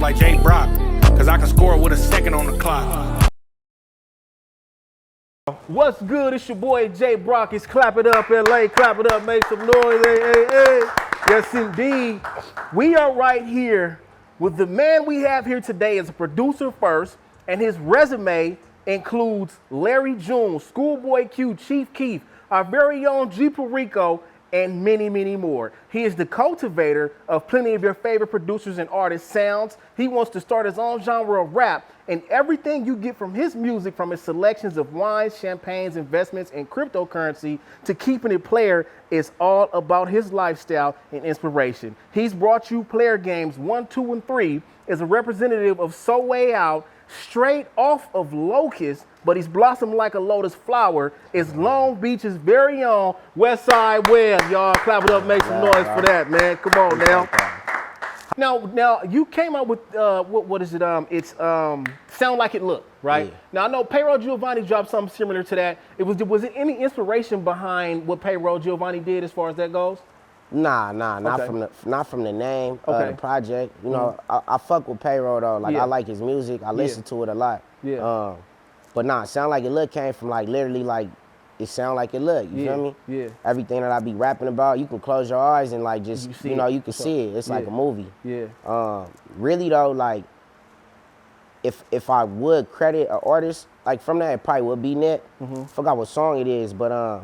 like J.Brock, cause I can score with a second on the clock. What's good? It's your boy J.Brock. It's Clap It Up LA. Clap it up, make some noise. Hey, hey, hey. Yes, indeed. We are right here with the man we have here today as a producer first, and his resume includes Larry June, Schoolboy Q, Chief Keef, our very own G Perico, and many, many more. He is the cultivator of plenty of your favorite producers and artists' sounds. He wants to start his own genre of rap, and everything you get from his music, from his selections of wines, champagnes, investments, and cryptocurrency to keeping it player, is all about his lifestyle and inspiration. He's brought you Player Games 1, 2, and 3 as a representative of So Way Out, straight off of Locust, but he's blossomed like a lotus flower, is Long Beach's very own Westside Webb. Y'all clap it up, make some noise for that, man. Come on now. Now you came up with what is it? It's Sound Like It Look, right? Yeah. Now I know Payroll Giovanni dropped something similar to that. Was it any inspiration behind what Payroll Giovanni did as far as that goes? Nah, Okay. not from the name of Okay. the project. You know, I fuck with Payroll though. Like Yeah. I like his music. I listen to it a lot. Yeah. But nah, Sound Like It Look came from like literally like it sound like it look. You Yeah, feel me? yeah. Everything that I be rapping about, you can close your eyes and like just see you know it. you can see it. It's like Yeah. a movie. Yeah. Really though, like if I would credit an artist like from that, it probably would be Nip. Forgot what song it is, but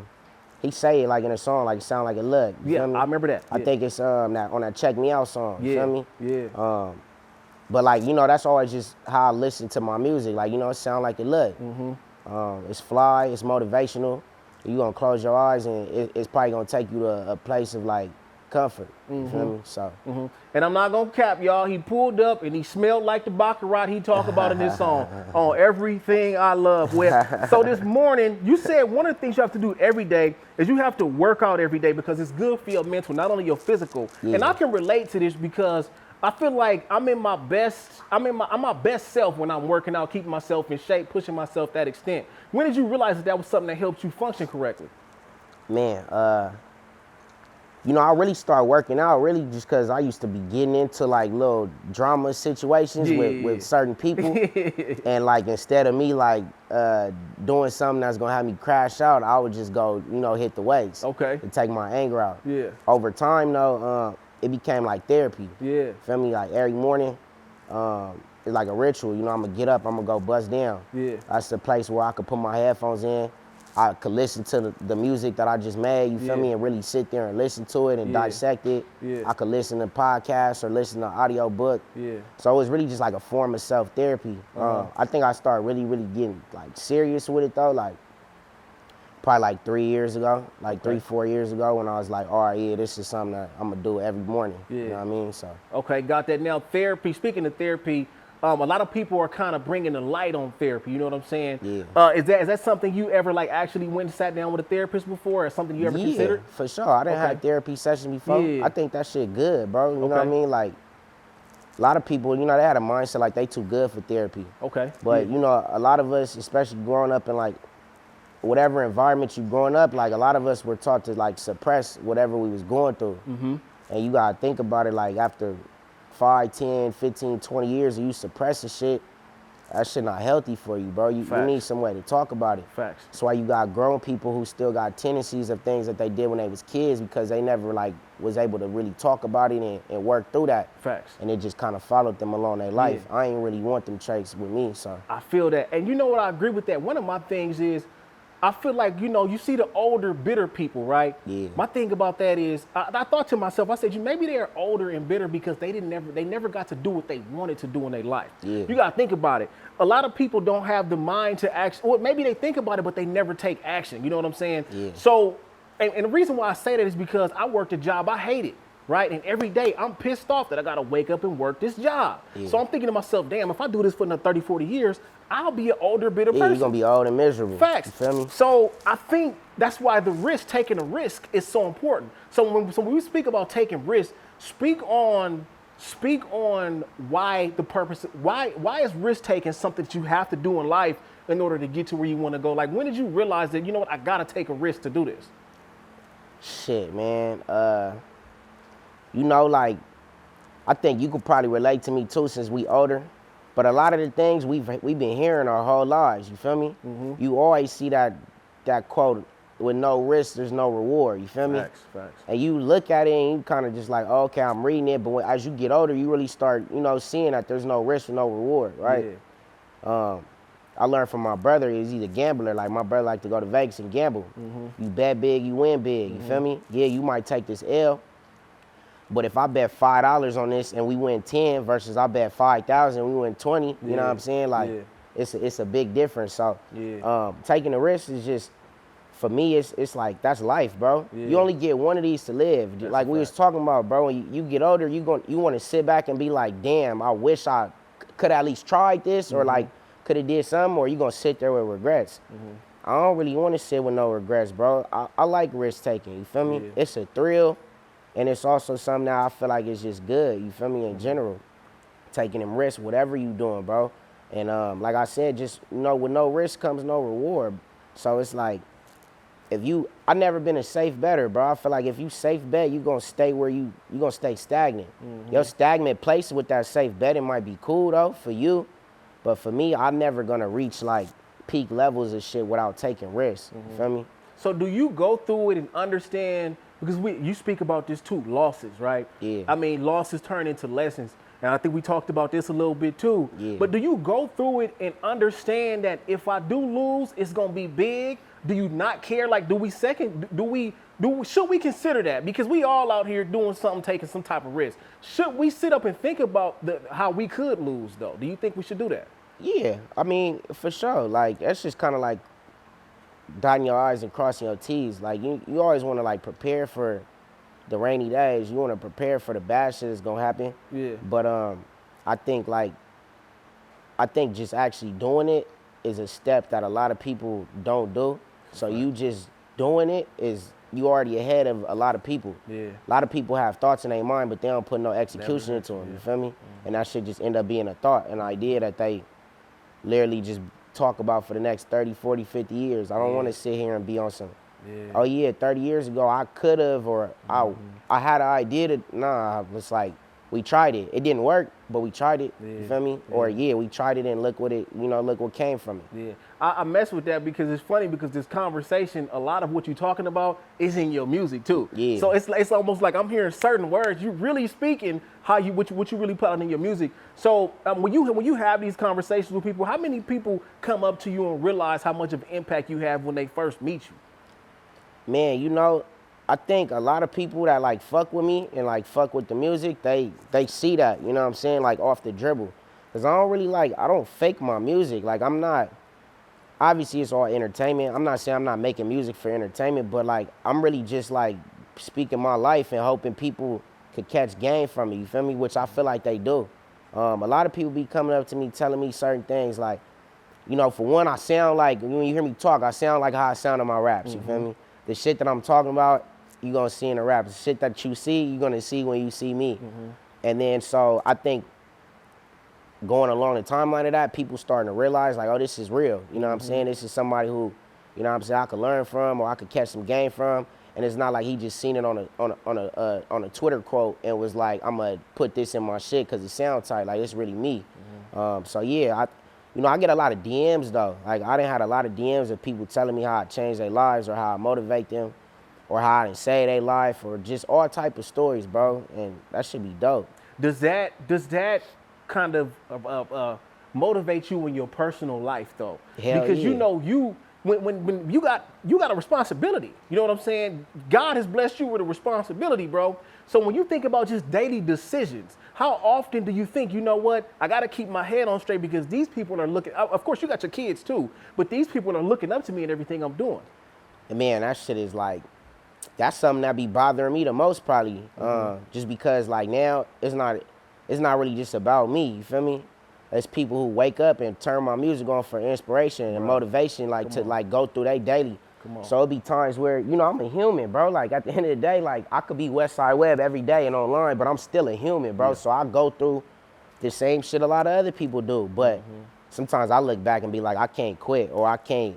he say it like in a song, like it sound like it look. You Yeah, feel me? I remember that. I Yeah. think it's that on that Check Me Out song. You Yeah. feel me? Yeah. But like, you know, that's always just how I listen to my music. Like, you know, it sound like it look. It's fly, it's motivational. You gonna close your eyes and it's probably gonna take you to a place of like comfort. You feel me? So. And I'm not gonna cap, y'all. He pulled up and he smelled like the baccarat he talked about in this song on Everything I Love. So this morning, you said one of the things you have to do every day is you have to work out every day because it's good for your mental, not only your physical. Yeah. And I can relate to this because I feel like I'm my best self when I'm working out, keeping myself in shape, pushing myself that extent. When did you realize that was something that helped you function correctly? Man, you know, I really started working out really just because I used to be getting into like little drama situations with certain people. And like instead of me like doing something that's gonna have me crash out, I would just go, you know, hit the weights. Okay. To take my anger out. Yeah. Over time though, it became like therapy. Yeah. Feel me? Like every morning, it's like a ritual. You know, I'm gonna get up, I'm gonna go bust down. Yeah. That's the place where I could put my headphones in. I could listen to the music that I just made, you feel me, and really sit there and listen to it and dissect it. Yeah. I could listen to podcasts or listen to audio book. Yeah. So it was really just like a form of self-therapy. I think I started really getting like serious with it though, like probably like 3 years ago, like 3-4 years ago when I was like, all right, yeah, this is something that I'm gonna do every morning. Yeah. You know what I mean? So. Okay, got that. Now, therapy, speaking of therapy, a lot of people are kind of bringing the light on therapy, you know what I'm saying? Yeah. Is that something you ever like actually went and sat down with a therapist before or something you ever considered? Yeah, for sure. I didn't have therapy session before. Yeah. I think that shit good, bro. You know what I mean? Like, a lot of people, you know, they had a mindset like they too good for therapy. Okay. But, you know, a lot of us, especially growing up in like whatever environment you growing up, like a lot of us were taught to like suppress whatever we was going through. And you gotta think about it like after 5, 10, 15, 20 years of you suppressing shit, that shit not healthy for you, bro. You need some way to talk about it. Facts. That's why you got grown people who still got tendencies of things that they did when they was kids because they never like was able to really talk about it and work through that. Facts. And it just kind of followed them along their life. I ain't really want them traits with me, so. I feel that. And you know what, I agree with that. One of my things is, I feel like, you know, you see the older, bitter people, right? Yeah. My thing about that is, I thought to myself, I said, maybe they're older and bitter because they never got to do what they wanted to do in their life. Yeah. You got to think about it. A lot of people don't have the mind to act, or maybe they think about it, but they never take action. You know what I'm saying? Yeah. So, and the reason why I say that is because I worked a job I hated. Right? And every day I'm pissed off that I got to wake up and work this job. Yeah. So I'm thinking to myself, damn, if I do this for another 30, 40 years, I'll be an older, bitter Yeah, person. you're gonna be old and miserable. Facts. You feel me? So I think that's why taking a risk is so important. So when we speak about taking risks, speak on why is risk taking something that you have to do in life in order to get to where you want to go? Like, when did you realize that, you know what, I got to take a risk to do this? Shit, man. You know, like I think you could probably relate to me too since we older. But a lot of the things we've been hearing our whole lives, you feel me? You always see that quote, with no risk, there's no reward, you feel me? Facts. And you look at it and you kind of just like, oh, okay, I'm reading it, but as you get older, you really start, seeing that there's no risk or no reward, right? Yeah. I learned from my brother, he's a gambler. Like, my brother like to go to Vegas and gamble. You bet big, you win big, you feel me? Yeah, you might take this L, but if I bet $5 on this and we win 10 versus I bet 5,000 and we win 20, you know what I'm saying? Like, it's a big difference. So taking the risk is just, for me, it's like, that's life, bro. You only get one of these to live. That's like we was talking about, bro, when you get older, you want to sit back and be like, damn, I wish I could at least tried this, or like could have did something, or you gonna sit there with regrets. I don't really want to sit with no regrets, bro. I like risk taking, you feel me? It's a thrill, and it's also something that I feel like it's just good, you feel me, in general. Taking them risks, whatever you doing, bro. And like I said, just, with no risk comes no reward. So it's like, I never been a safe better, bro. I feel like if you safe bet, you gonna stay where you gonna stay stagnant. Your stagnant place with that safe betting might be cool though for you, but for me, I'm never gonna reach like peak levels of shit without taking risks. You feel me? So do you go through it and understand, because you speak about this too, losses, right? Yeah. I mean, losses turn into lessons. And I think we talked about this a little bit too. Yeah. But do you go through it and understand that if I do lose, it's gonna be big? Do you not care? Like, should we consider that? Because we all out here doing something, taking some type of risk. Should we sit up and think about how we could lose though? Do you think we should do that? Yeah, I mean, for sure. Like, that's just kind of like dotting your I's and crossing your T's. Like, you always want to like prepare for the rainy days. You want to prepare for the bad shit that's gonna happen. Yeah. But I think just actually doing it is a step that a lot of people don't do. So you just doing it is, you already ahead of a lot of people. Yeah. A lot of people have thoughts in their mind, but they don't put no execution into them, you feel me? And that shit just end up being a thought, an idea that they literally just talk about for the next 30, 40, 50 years. I don't want to sit here and be on some, oh yeah, 30 years ago I could have, or I had an idea to, nah, it's like, we tried it. It didn't work, but we tried it, you feel me? Or we tried it and look what look what came from it. Yeah, I mess with that because it's funny, because this conversation, a lot of what you're talking about is in your music too. Yeah. So it's almost like I'm hearing certain words. You're really speaking what you really put out in your music. So when you have these conversations with people, how many people come up to you and realize how much of an impact you have when they first meet you? Man, I think a lot of people that like fuck with me and like fuck with the music, they see that, you know what I'm saying, like off the dribble. Cause I don't fake my music. Like, I'm not, obviously it's all entertainment. I'm not saying I'm not making music for entertainment, but like, I'm really just like speaking my life and hoping people could catch game from me, you feel me? Which I feel like they do. A lot of people be coming up to me telling me certain things like, for one, I sound like, when you hear me talk, I sound like how I sound in my raps, you feel me? The shit that I'm talking about, you're gonna see in the rap. The shit that you see, you're gonna see when you see me. And then, so I think going along the timeline of that, people starting to realize like, oh, this is real. You know what I'm saying? This is somebody who, I could learn from, or I could catch some game from. And it's not like he just seen it on a Twitter quote and was like, I'm gonna put this in my shit because it sounds tight. Like, it's really me. So yeah, I get a lot of DMs though. Like, I done had a lot of DMs of people telling me how I changed their lives, or how I motivate them, or how I done save their life, or just all type of stories, bro. And that should be dope. Does that kind of motivate you in your personal life though? Hell because yeah. When you got a responsibility. You know what I'm saying? God has blessed you with a responsibility, bro. So when you think about just daily decisions, how often do you think, you know what, I got to keep my head on straight because these people are looking, of course you got your kids too, but these people are looking up to me and everything I'm doing. And man, that shit is like, that's something that be bothering me the most probably. Just because like now it's not really just about me, you feel me? It's people who wake up and turn my music on for inspiration and motivation, like to like go through their daily. So it be times where, I'm a human, bro. Like at the end of the day, like I could be Westside Webb every day and online, but I'm still a human, bro. So I go through the same shit a lot of other people do. But sometimes I look back and be like, I can't quit, or I can't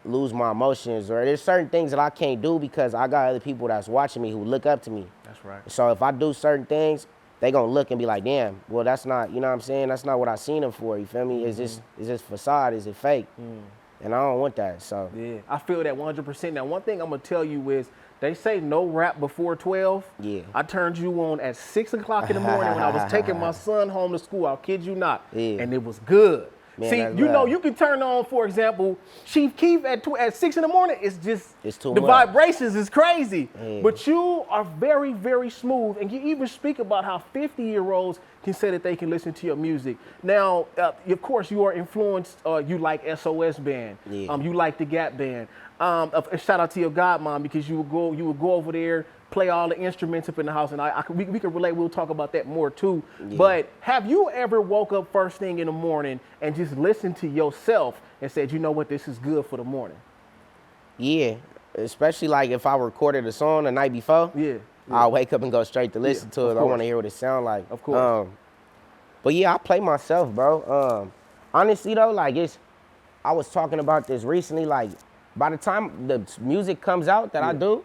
lose my emotions, or there's certain things that I can't do because I got other people that's watching me who look up to me. That's right. So if I do certain things, they gonna look and be like, damn, well, that's not, you know what I'm saying? That's not what I seen them for, you feel me? Is this facade? Is it fake? And I don't want that, so. Yeah, I feel that 100%. Now, one thing I'm gonna tell you is, they say no rap before 12. Yeah. I turned you on at 6 o'clock in the morning when I was taking my son home to school. I'll kid you not. Yeah. And it was good. Man, see, you know, you can turn on, for example, Chief Keef at 6 in the morning. It's just, it's too the much. vibrations is crazy. Yeah. But you are very, very smooth. And you even speak about how 50-year-olds can say that they can listen to your music. Now, of course, you are influenced. You like SOS Band. Yeah. You like the Gap Band. A shout out to your godmom, because you would go over there, play all the instruments up in the house, and we can relate. We'll talk about that more too. Yeah. But have you ever woke up first thing in the morning and just listened to yourself and said, you know what, this is good for the morning? Yeah, especially like if I recorded a song the night before. Yeah. I'll wake up and go straight to listen to it. I want to hear what it sound like. Of course. But yeah, I play myself, bro. Honestly though, like I was talking about this recently. Like by the time the music comes out that I do,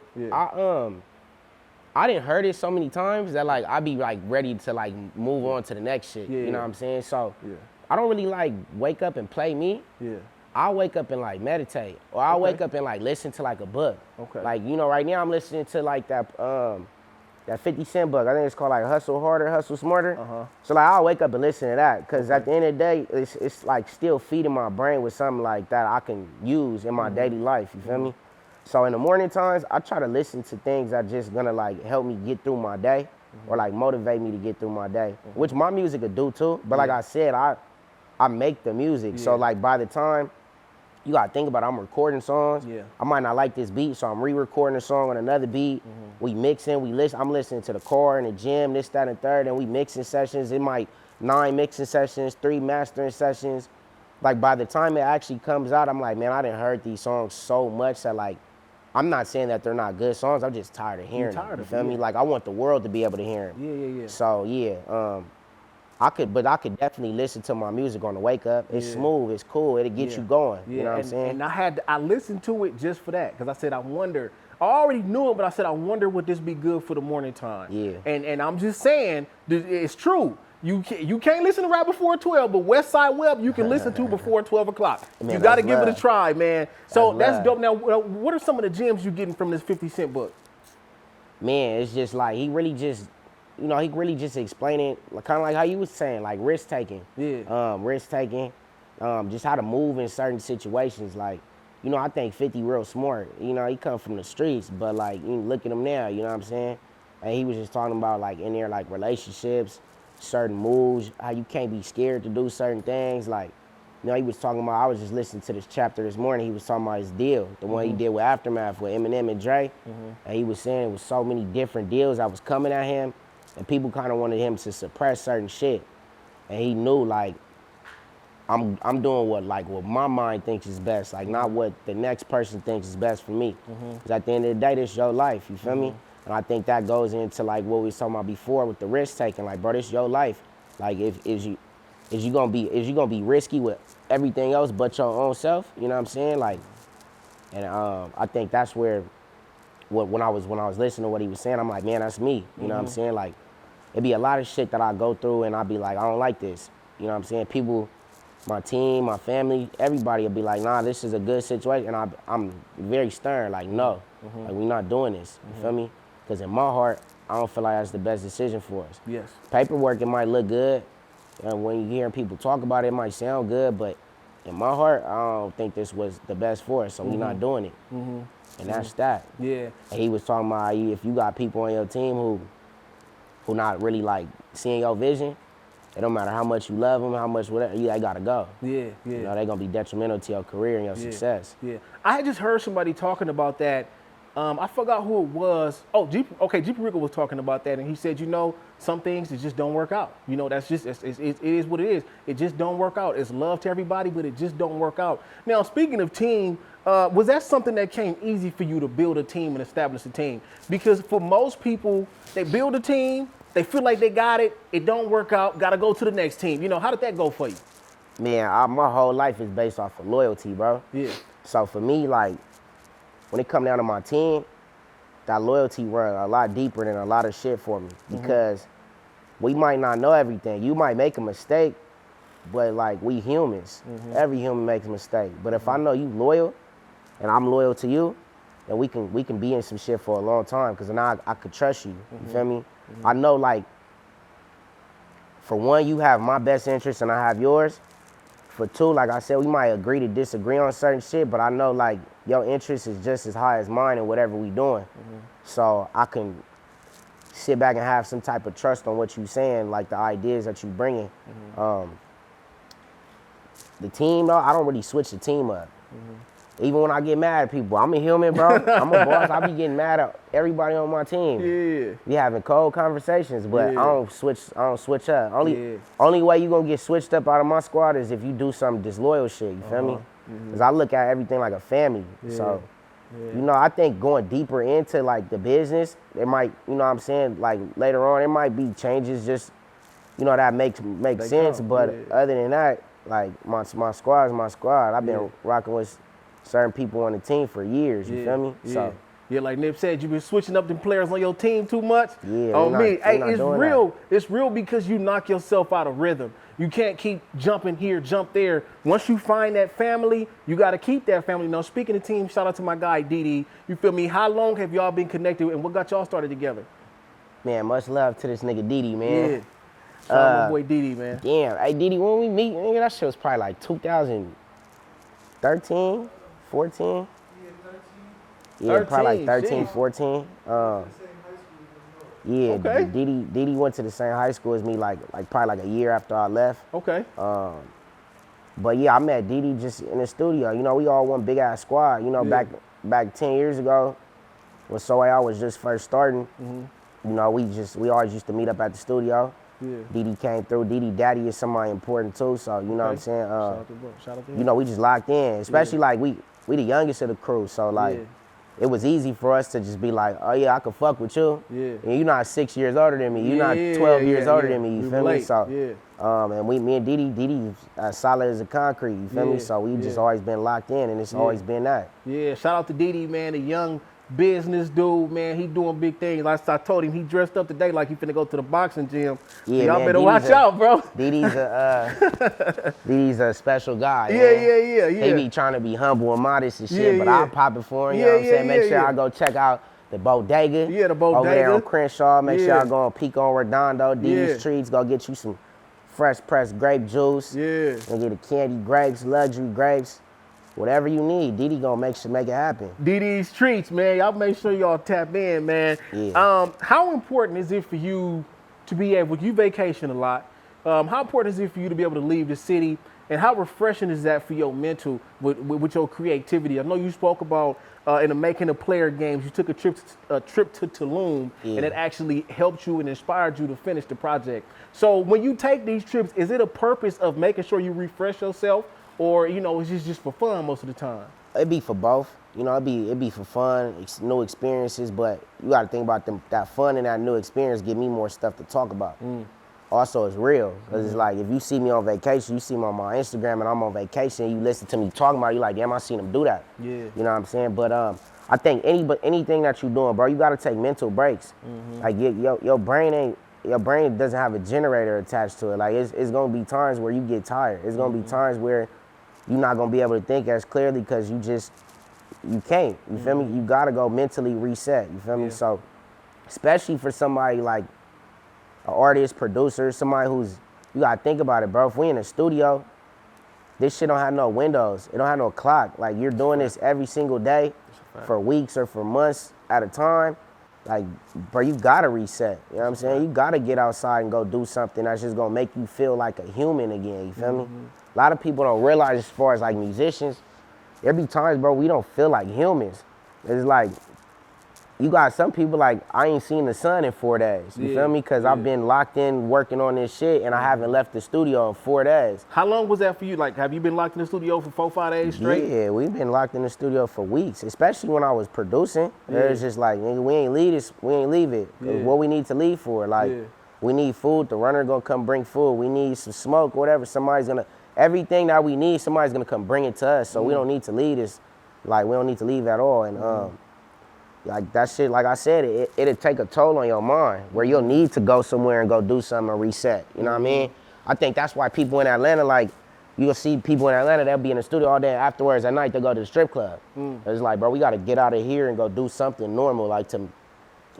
I didn't heard it so many times that like I be like ready to like move on to the next shit. You know what I'm saying? So I don't really like wake up and play me. Yeah. I'll wake up and like meditate, or I'll wake up and like listen to like a book. Okay. Like, you know, right now I'm listening to like that 50 Cent book. I think it's called like Hustle Harder, Hustle Smarter. So like I'll wake up and listen to that, because at the end of the day, it's like still feeding my brain with something like that I can use in my daily life, you feel me? So in the morning times, I try to listen to things that just gonna like help me get through my day, or like motivate me to get through my day, which my music could do too. But like I said, I make the music. So like by the time, you gotta think about it, I'm recording songs. I might not like this beat, so I'm re-recording a song on another beat. We mixing, I'm listening to the car, in the gym, this, that, and third, and we mixing sessions. It might 9 mixing sessions, 3 mastering sessions. Like by the time it actually comes out, I'm like, man, I done heard these songs so much that like, I'm not saying that they're not good songs. I'm just tired of hearing them. You feel me? Like I want the world to be able to hear them. Yeah. So yeah, I could definitely listen to my music on the wake up. It's smooth, it's cool, it'll get you going. You know what I'm saying? And I listened to it just for that, because I said, I wonder. I already knew it, but I said, I wonder would this be good for the morning time. Yeah. And I'm just saying, it's true. You can't listen to rap before 12, but Westside Webb you can listen to before 12 o'clock. Man, you got to give it a try, man. So that's dope. Now, what are some of the gems you're getting from this 50 Cent book? Man, it's just like, he really just explaining, like, kind of like how you was saying, like risk taking. Risk taking, just how to move in certain situations. Like, you know, I think 50 real smart. You know, he come from the streets, but like, you look at him now, you know what I'm saying? And he was just talking about like in there, like relationships, certain moves, how you can't be scared to do certain things. Like, you know, he was talking about, I was just listening to this chapter this morning, he was talking about his deal, the one he did with Aftermath with Eminem and Dre. And he was saying it was so many different deals that was coming at him, and people kind of wanted him to suppress certain shit. And he knew, like, I'm doing what my mind thinks is best, like not what the next person thinks is best for me. Because at the end of the day, this is your life, you feel me? And I think that goes into like what we was talking about before with the risk taking. Like, bro, this is your life. Like, is you gonna be risky with everything else but your own self? You know what I'm saying? Like, and I think that's where, when I was listening to what he was saying, I'm like, man, that's me. You know what I'm saying? Like, it'd be a lot of shit that I go through, and I'd be like, I don't like this. You know what I'm saying? People, my team, my family, everybody will be like, nah, this is a good situation. And I'm very stern, like, no, like, we're not doing this. You feel me? Because in my heart, I don't feel like that's the best decision for us. Yes. Paperwork, it might look good. And when you hear people talk about it, it might sound good. But in my heart, I don't think this was the best for us. So we're not doing it. And that's that. Yeah. And he was talking about if you got people on your team who not really like seeing your vision, it don't matter how much you love them, how much whatever, they gotta go. Yeah. You know, they gonna be detrimental to your career and your success. Yeah. I had just heard somebody talking about that. I forgot who it was. Oh, G Rico was talking about that, and he said, you know, some things it just don't work out. You know, that's just it is what it is. It just don't work out. It's love to everybody, but it just don't work out. Now, speaking of team, was that something that came easy for you to build a team and establish a team? Because for most people, they build a team, they feel like they got it, it don't work out, got to go to the next team. You know, how did that go for you? Man, my whole life is based off of loyalty, bro. Yeah. So for me, like, when it come down to my team, that loyalty run a lot deeper than a lot of shit for me because we might not know everything. You might make a mistake, but like we humans, every human makes a mistake. But if I know you loyal and I'm loyal to you, then we can be in some shit for a long time because now I could trust you. You feel me? I know, like, for one, you have my best interest and I have yours. For two, like I said, we might agree to disagree on certain shit, but I know, like, your interest is just as high as mine in whatever we doing. So I can sit back and have some type of trust on what you saying, like the ideas that you bringing. The team, though, I don't really switch the team up. Even when I get mad at people, I'm a human, bro. I'm a boss. I be getting mad at everybody on my team. Yeah. We having cold conversations, but I don't switch up. Only way you gonna get switched up out of my squad is if you do some disloyal shit. You feel me? Because I look at everything like a family. So, you know, I think going deeper into like the business, it might, you know what I'm saying, like later on, it might be changes just, you know, that make sense. But other than that, like my squad is my squad. I've been rocking with certain people on the team for years, you feel me? So, yeah, like Nip said, you've been switching up the players on your team too much. Yeah, on me. Hey, it's real. That. It's real because you knock yourself out of rhythm. You can't keep jumping here, jump there. Once you find that family, you got to keep that family. Now, speaking of team, shout out to my guy, Didi. You feel me? How long have y'all been connected and what got y'all started together? Man, much love to this nigga Didi, man. Yeah. Shout out my boy Didi, man. Damn, hey, Didi, when we meet, nigga, that shit was probably like 2013, 14? Yeah, probably like 13, 14. Yeah, Okay. Didi went to the same high school as me, like probably like a year after I left. Okay. But yeah, I met Didi just in the studio. You know, we all one big ass squad. You know, back 10 years ago, when I was just first starting. You know, we always used to meet up at the studio. Yeah. Didi came through. Didi daddy is somebody important too. So you know what I'm saying. Shout out to him. You know, we just locked in. Especially like we the youngest of the crew. So like. It was easy for us to just be like, oh yeah, I can fuck with you. Yeah. And you're not 6 years older than me. You're not 12 years older than me. You feel me? So, and me and Didi as solid as a concrete. You feel me? So we just always been locked in, and it's always been that. Yeah. Shout out to Didi, man, the young business dude, man. He doing big things. Like I told him, he dressed up today like he finna go to the boxing gym. Yeah, y'all better watch out, bro. Didi's a special guy. Yeah. He be trying to be humble and modest and shit, but I'll pop it for him. You know what I'm saying? Make sure I go check out the bodega. Yeah, the bodega. Over there on Crenshaw. Make sure I go on Pico Redondo, Didi's Treats. Go get you some fresh pressed grape juice. Yeah. And get a candy grapes, luxury grapes. Whatever you need, Didi gonna make it happen. Didi's Treats, man. Y'all make sure y'all tap in, man. Yeah. How important is it for you to be able, you vacation a lot. How important is it for you to be able to leave the city? And how refreshing is that for your mental with your creativity? I know you spoke about in the making of player games, you took a trip to Tulum, and it actually helped you and inspired you to finish the project. So when you take these trips, is it a purpose of making sure you refresh yourself? Or, you know, it's just for fun most of the time? It'd be for both. You know, it'd be for fun, new experiences, but you gotta think about that fun and that new experience give me more stuff to talk about. Also, it's real, because it's like, if you see me on vacation, you see me on my Instagram and I'm on vacation, you listen to me talking about it, you're like, damn, I seen him do that. Yeah. You know what I'm saying? But I think anything that you're doing, bro, you gotta take mental breaks. Like, your brain doesn't have a generator attached to it. Like, it's gonna be times where you get tired. It's gonna be times where you're not gonna be able to think as clearly because you can't. You feel me? You gotta go mentally reset. You feel me? So, especially for somebody like an artist, producer, somebody who's, you gotta think about it, bro. If we in a studio, this shit don't have no windows. It don't have no clock. Like, you're doing this every single day for weeks or for months at a time. Like, bro, you gotta reset. You know what I'm saying? You gotta get outside and go do something that's just gonna make you feel like a human again. You feel me? A lot of people don't realize, as far as like musicians, there be times, bro, we don't feel like humans. It's like, you got some people like, I ain't seen the sun in 4 days. You feel me? Because I've been locked in working on this shit and I haven't left the studio in 4 days. How long was that for you? Like, have you been locked in the studio for 4 or 5 days straight? Yeah, we've been locked in the studio for weeks, especially when I was producing. It was just like, nigga, we ain't leave it. What we need to leave for? Like, we need food, the runner gonna come bring food. We need some smoke, whatever. Everything that we need, somebody's gonna come bring it to us. So we don't need to leave this Like, we don't need to leave at all. And like that shit, like I said, it'll take a toll on your mind where you'll need to go somewhere and go do something and reset. You know what I mean? I think that's why people in Atlanta, like, you'll see people in Atlanta, they'll be in the studio all day, and afterwards at night, they'll go to the strip club. It's like, bro, we gotta get out of here and go do something normal, like to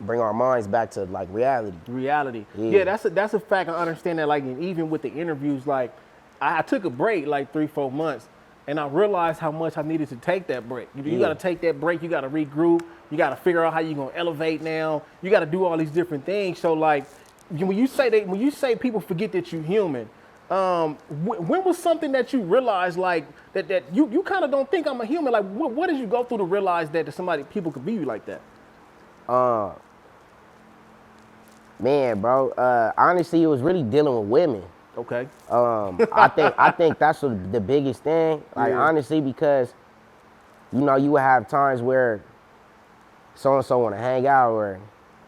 bring our minds back to like reality. Yeah, that's a fact. I understand that. Like, and even with the interviews, like I took a break like 3-4 months, and I realized how much I needed to take that break. You got to take that break. You got to regroup. You got to figure out how you're gonna elevate now. You got to do all these different things. So like, when you say people forget that you're human, when was something that you realized like that you kind of don't think I'm a human? Like, what did you go through to realize that people could be like that? Man, bro, honestly, it was really dealing with women. Okay. I think that's the biggest thing. Like, honestly, because, you know, you would have times where so-and-so want to hang out, or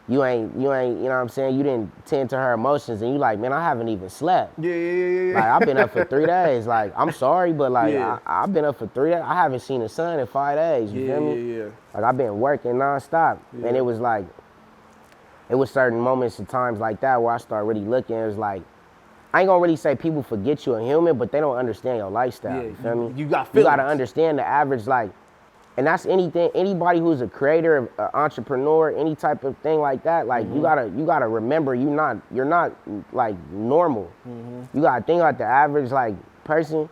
you ain't, you know what I'm saying, you didn't tend to her emotions, and you like, man, I haven't even slept. Yeah. Like, I've been up for 3 days. Like, I'm sorry, but like, I've been up for 3 days. I haven't seen the sun in 5 days, you feel me? Yeah. Like, I've been working nonstop. And it was like, it was certain moments and times like that where I started really looking. It was like, I ain't gonna really say people forget you a human, but they don't understand your lifestyle. You feel me? You got You gotta understand the average, like, and that's anything. Anybody who's a creator, an entrepreneur, any type of thing like that. Like, you gotta remember, you're not like normal. You gotta think like the average like person.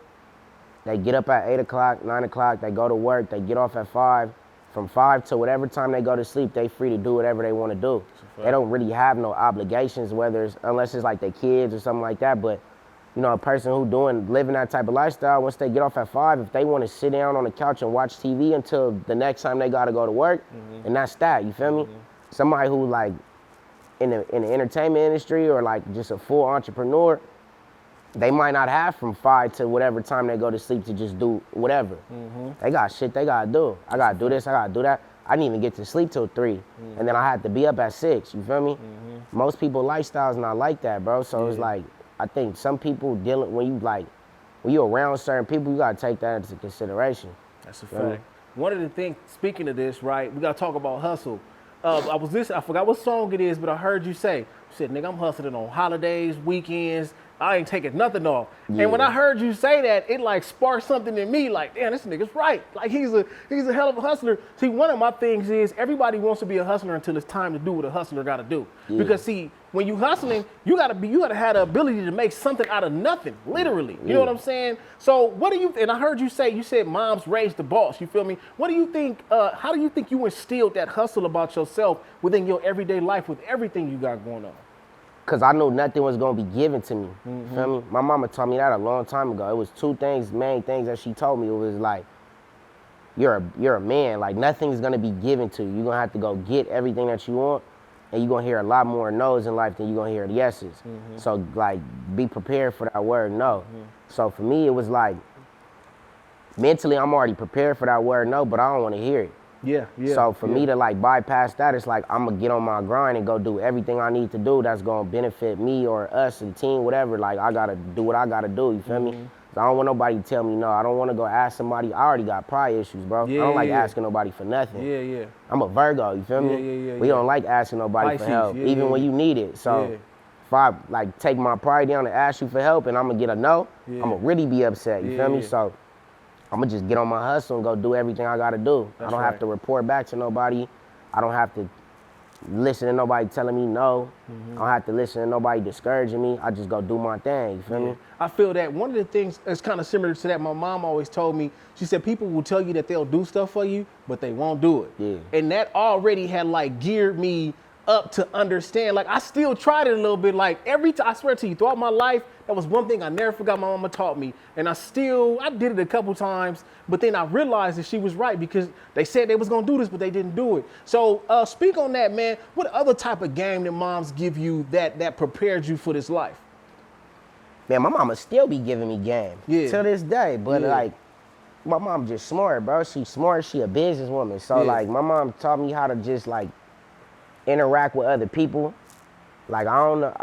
They get up at 8 o'clock, 9 o'clock. They go to work. They get off at 5. From 5 to whatever time they go to sleep, they free to do whatever they want to do. They don't really have no obligations, unless it's like their kids or something like that. But, you know, a person who living that type of lifestyle, once they get off at 5, if they want to sit down on the couch and watch TV until the next time they got to go to work, and that's that, you feel me? Somebody who like in the entertainment industry or like just a full entrepreneur, they might not have from 5 to whatever time they go to sleep to just do whatever. They got shit they gotta do. I gotta do this, I gotta do that. I didn't even get to sleep till 3. And then I had to be up at 6, you feel me? Most people lifestyle's not like that, bro. So it's like, I think some people when you around certain people, you gotta take that into consideration. That's a fact. One of the things, speaking of this, right, we gotta talk about hustle. I forgot what song it is, but I heard you said, nigga, I'm hustling on holidays, weekends, I ain't taking nothing off. And when I heard you say that, it like sparked something in me, like, damn, this nigga's right. Like, he's a hell of a hustler. See, one of my things is everybody wants to be a hustler until it's time to do what a hustler gotta do. Because see, when you hustling, you gotta have the ability to make something out of nothing, literally. You know what I'm saying? So what do you, and I heard you said moms raised the boss, you feel me? What do you think, how do you think you instilled that hustle about yourself within your everyday life with everything you got going on? Cause I knew nothing was gonna be given to me. You feel me? My mama taught me that a long time ago. It was 2 main things that she told me. It was like, you're a man. Like, nothing's gonna be given to you. You're gonna have to go get everything that you want, and you're gonna hear a lot more no's in life than you're gonna hear yeses. So like, be prepared for that word no. So for me, it was like, mentally, I'm already prepared for that word no, but I don't want to hear it. So for me to like bypass that, it's like, I'm gonna get on my grind and go do everything I need to do that's gonna benefit me or us and team, whatever. Like, I gotta do what I gotta do, you feel me? So I don't want nobody to tell me no. I don't want to go ask somebody. I already got pride issues, bro. I don't like asking nobody for nothing. I'm a Virgo, you feel me? We don't like asking nobody for help, even when you need it. So if I like take my pride down and ask you for help and I'm gonna get a no, I'm gonna really be upset, you feel me? So I'm gonna just get on my hustle and go do everything I gotta do. I don't have to report back to nobody. I don't have to listen to nobody telling me no. I don't have to listen to nobody discouraging me. I just go do my thing, you feel me? I feel that one of the things that's kind of similar to that, my mom always told me, she said people will tell you that they'll do stuff for you, but they won't do it. And that already had like geared me up to understand. Like, I still tried it a little bit. Like, I swear to you, throughout my life, that was one thing I never forgot my mama taught me. And I did it a couple times, but then I realized that she was right, because they said they was gonna do this, but they didn't do it. So speak on that, man. What other type of game did moms give you that prepared you for this life? Man, my mama still be giving me game till this day. But like, my mom just smart, bro. She's smart, she a businesswoman. So like, my mom taught me how to just like interact with other people. Like, I don't know,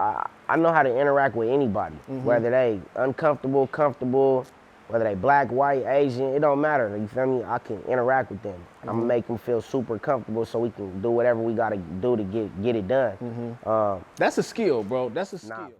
I know how to interact with anybody, whether they uncomfortable, comfortable, whether they black, white, Asian, it don't matter. You feel me? I can interact with them. I'm gonna make them feel super comfortable so we can do whatever we gotta do to get it done. That's a skill, bro. That's a skill.